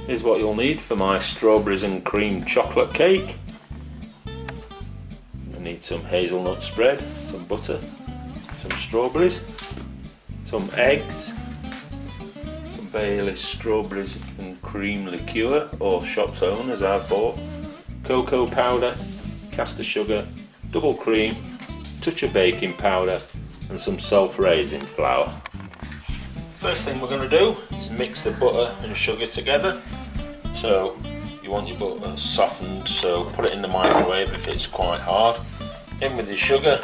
Here's what you'll need for my strawberries and cream chocolate cake. I need some hazelnut spread, some butter, some strawberries, some eggs, some Bailey's strawberries and cream liqueur, or shop's own as I've bought, cocoa powder, caster sugar, double cream, touch of baking powder and some self-raising flour. First thing we're going to do is mix the butter and sugar together. So you want your butter softened, so put it in the microwave if it's quite hard. In with your sugar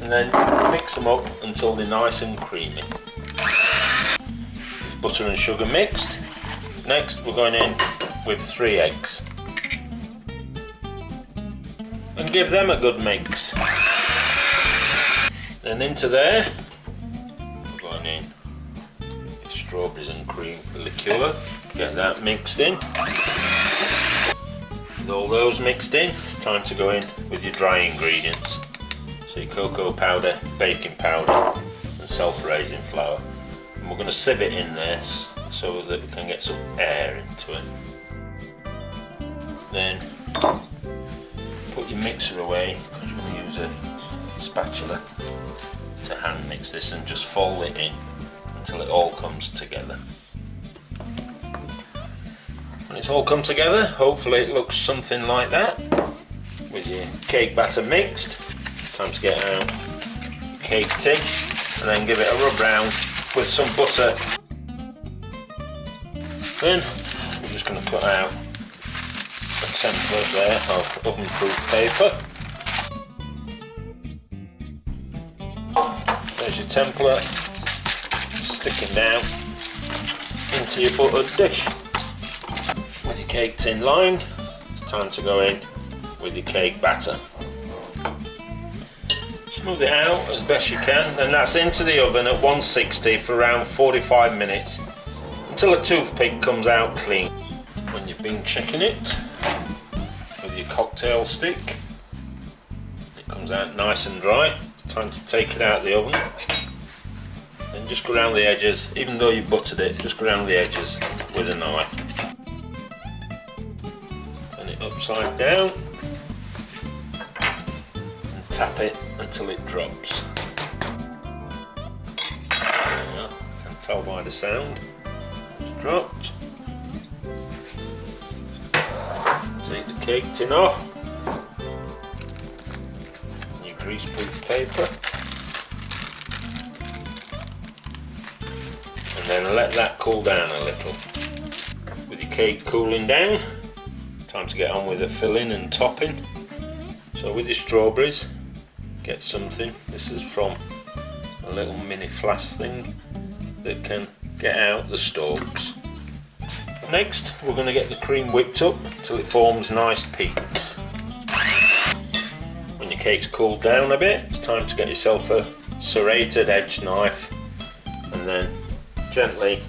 and then mix them up until they're nice and creamy. Butter and sugar mixed. Next we're going in with 3 eggs and give them a good mix. Then into there we're going in strawberries and cream liqueur, get that mixed in. With all those mixed in, it's time to go in with your dry ingredients. So your cocoa powder, baking powder and self-raising flour. And we're going to sieve it in there so that we can get some air into it. Then put your mixer away, because we're going to use a spatula to hand mix this, and just fold it in until it all comes together. When it's all come together, hopefully it looks something like that. With your cake batter mixed, time to get out your cake tin and then give it a rub round with some butter. Then we're just going to cut out a template there of oven-proof paper. There's your template, sticking down into your buttered dish. With your cake tin lined, it's time to go in with your cake batter. Smooth it out as best you can, and that's into the oven at 160 for around 45 minutes until a toothpick comes out clean. When you've been checking it with your cocktail stick, it comes out nice and dry. It's time to take it out of the oven. And just go around the edges, even though you buttered it, just go around the edges with a knife. Turn it upside down and tap it until it drops. Now, I can tell by the sound it's dropped. Take the cake tin off, your greaseproof paper. And then let that cool down a little. With your cake cooling down, time to get on with the filling and topping. So with your strawberries, get something. This is from a little mini flask thing that can get out the stalks. Next, we're going to get the cream whipped up till it forms nice peaks. When your cake's cooled down a bit, it's time to get yourself a serrated edge knife and then gently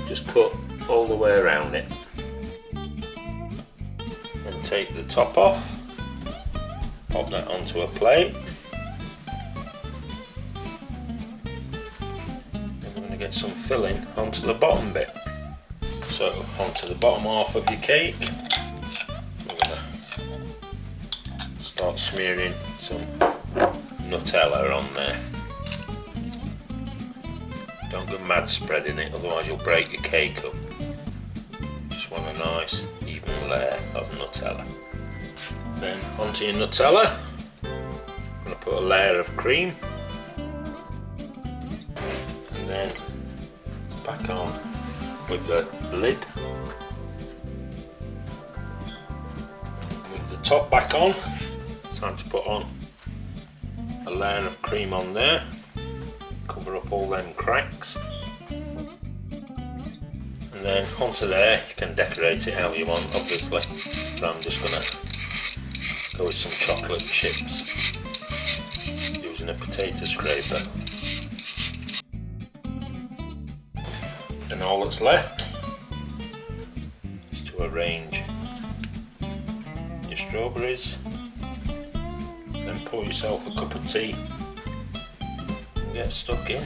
just cut all the way around it. And take the top off, pop that onto a plate. Then we're going to get some filling onto the bottom bit. So onto the bottom half of your cake, we're going to start smearing some Nutella on there. Don't go mad spreading it, otherwise you'll break your cake up. Just want a nice even layer of Nutella. Then onto your Nutella, I'm going to put a layer of cream, and then back on with the lid. With the top back on, it's time to put on a layer of cream on there. Cover up all them cracks, and then onto there you can decorate it how you want, obviously. So I'm just gonna go with some chocolate chips using a potato scraper. And all that's left is to arrange your strawberries, then pour yourself a cup of tea. Get stuck in.